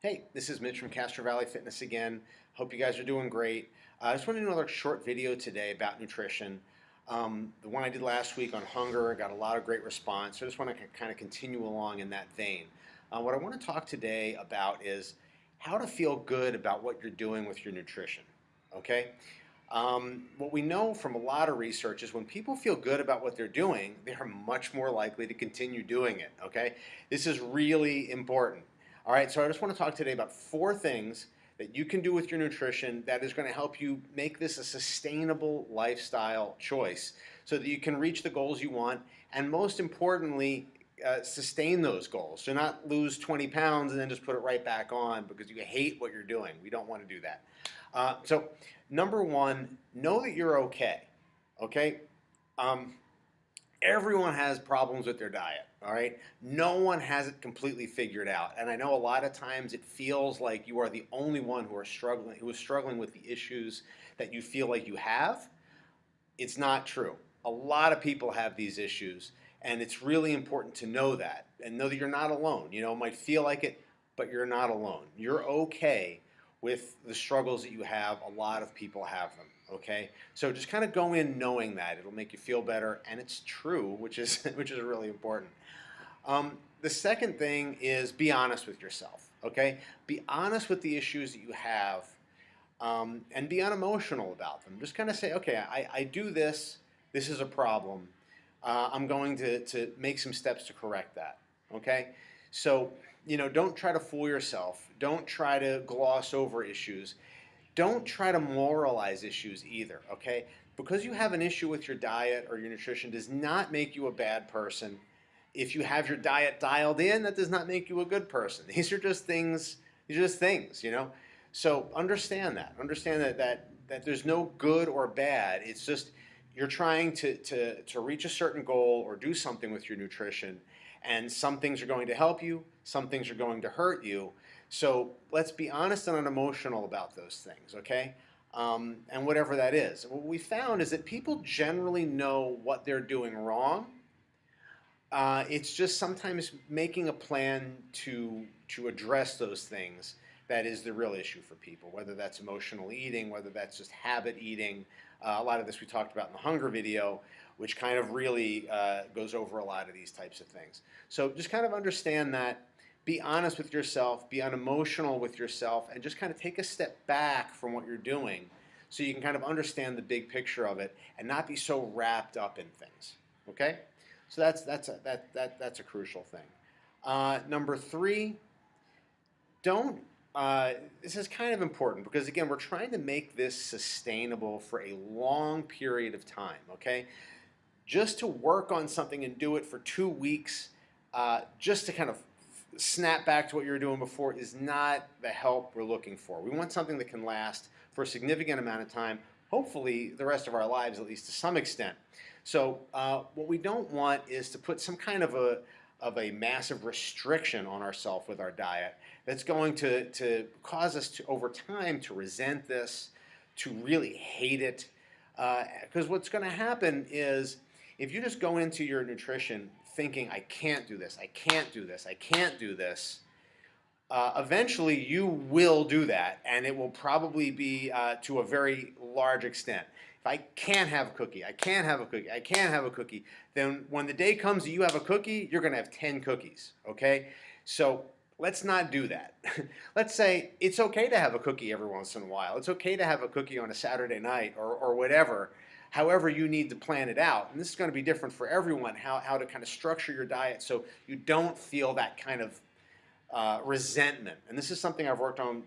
Hey, this is Mitch from Castro Valley Fitness again. Hope you guys are doing great. I just want to do another short video today about nutrition. The one I did last week on hunger got a lot of great response, so I just want to kind of continue along in that vein. What I want to talk today about is how to feel good about what you're doing with your nutrition. Okay? What we know from a lot of research is when people feel good about what they're doing, they are much more likely to continue doing it. Okay? This is really important. All right, so I just want to talk today about 4 things that you can do with your nutrition that is going to help you make this a sustainable lifestyle choice so that you can reach the goals you want and most importantly, sustain those goals. So not lose 20 pounds and then just put it right back on because you hate what you're doing. We don't want to do that. So number 1, know that you're okay. Okay? Everyone has problems with their diet, all right? No one has it completely figured out. And I know a lot of times it feels like you are the only one who is struggling with the issues that you feel like you have. It's not true. A lot of people have these issues, and it's really important to know that and know that you're not alone. You know, it might feel like it, but you're not alone. You're okay with the struggles that you have. A lot of people have them. Okay, so just kind of go in knowing that it'll make you feel better, and it's true, which is really important. The second thing is be honest with yourself. Okay, be honest with the issues that you have, and be unemotional about them. Just kind of say, okay, I do this. This is a problem. I'm going to make some steps to correct that. Okay, so you know, don't try to fool yourself. Don't try to gloss over issues. Don't try to moralize issues either, okay? Because you have an issue with your diet or your nutrition does not make you a bad person. If you have your diet dialed in, that does not make you a good person. These are just things, you know? So understand that. Understand that there's no good or bad. It's just you're trying to reach a certain goal or do something with your nutrition, and some things are going to help you, some things are going to hurt you. So let's be honest and unemotional about those things, okay? And whatever that is. What we found is that people generally know what they're doing wrong. It's just sometimes making a plan to address those things that is the real issue for people, whether that's emotional eating, whether that's just habit eating. A lot of this we talked about in the hunger video, which kind of really goes over a lot of these types of things. So just kind of understand that. Be honest with yourself, be unemotional with yourself, and just kind of take a step back from what you're doing so you can kind of understand the big picture of it and not be so wrapped up in things. Okay? So that's a crucial thing. Number 3, this is kind of important because, again, we're trying to make this sustainable for a long period of time, okay? Just to work on something and do it for 2 weeks, just to kind of snap back to what you were doing before is not the help we're looking for. We want something that can last for a significant amount of time, hopefully the rest of our lives, at least to some extent. So what we don't want is to put some kind of a massive restriction on ourselves with our diet that's going to cause us to, over time, to resent this, to really hate it. Because what's going to happen is if you just go into your nutrition thinking, I can't do this, I can't do this, I can't do this, eventually you will do that, and it will probably be to a very large extent. If I can't have a cookie, I can't have a cookie, I can't have a cookie, then when the day comes that you have a cookie, you're going to have 10 cookies, okay? So let's not do that. Let's say it's okay to have a cookie every once in a while. It's okay to have a cookie on a Saturday night or whatever. However you need to plan it out. And this is going to be different for everyone, how to kind of structure your diet so you don't feel that kind of resentment. And this is something I've worked on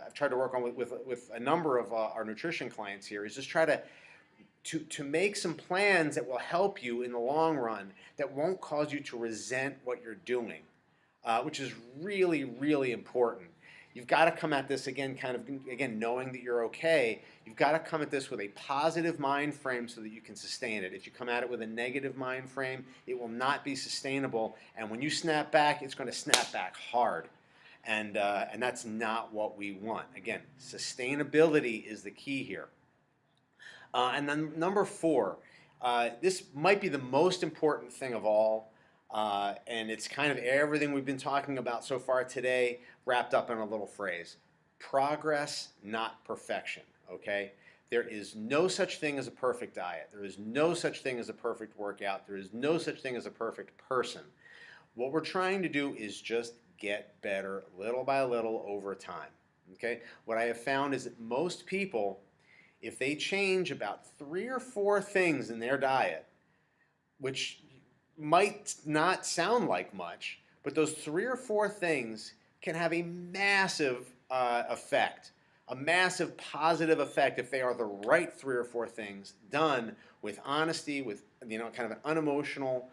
I've tried to work on with a number of our nutrition clients here, is just try to make some plans that will help you in the long run, that won't cause you to resent what you're doing, which is really, really important. You've got to come at this again knowing that you're okay. You've got to come at this with a positive mind frame so that you can sustain it. If you come at it with a negative mind frame, it will not be sustainable. And when you snap back, it's going to snap back hard. And that's not what we want. Again, sustainability is the key here. And then number 4, this might be the most important thing of all. And it's kind of everything we've been talking about so far today wrapped up in a little phrase. Progress, not perfection, okay? There is no such thing as a perfect diet. There is no such thing as a perfect workout. There is no such thing as a perfect person. What we're trying to do is just get better little by little over time, okay? What I have found is that most people, if they change about 3 or 4 things in their diet, which might not sound like much, but those 3 or 4 things can have a massive effect, a massive positive effect if they are the right 3 or 4 things done with honesty, with kind of an unemotional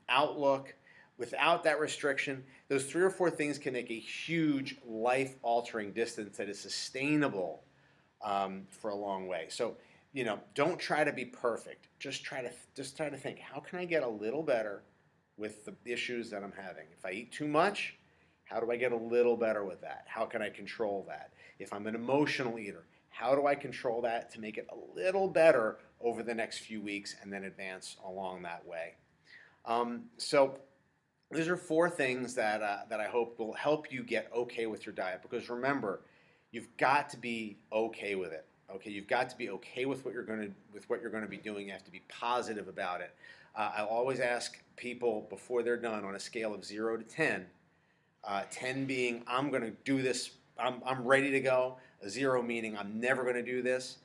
outlook, without that restriction. Those 3 or 4 things can make a huge life-altering distance that is sustainable for a long way. So don't try to be perfect. Just try to think, how can I get a little better with the issues that I'm having? If I eat too much, how do I get a little better with that? How can I control that? If I'm an emotional eater, how do I control that to make it a little better over the next few weeks and then advance along that way? So these are 4 things that I hope will help you get okay with your diet. Because remember, you've got to be okay with it. Okay, you've got to be okay with what you're going to be doing. You have to be positive about it. I'll always ask people before they're done on a scale of 0 to 10. 10 being I'm going to do this. I'm ready to go. A 0 meaning I'm never going to do this.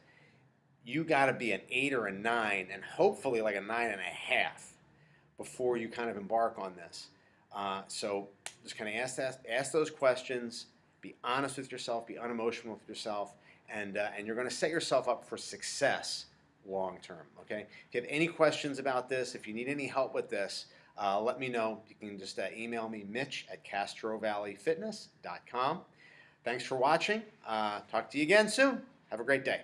You got to be an 8 or a 9, and hopefully like a 9.5 before you kind of embark on this. So just kind of ask those questions. Be honest with yourself. Be unemotional with yourself. And you're going to set yourself up for success long term. Okay. If you have any questions about this, if you need any help with this, let me know. You can just email me, Mitch@CastroValleyFitness.com. Thanks for watching. Talk to you again soon. Have a great day.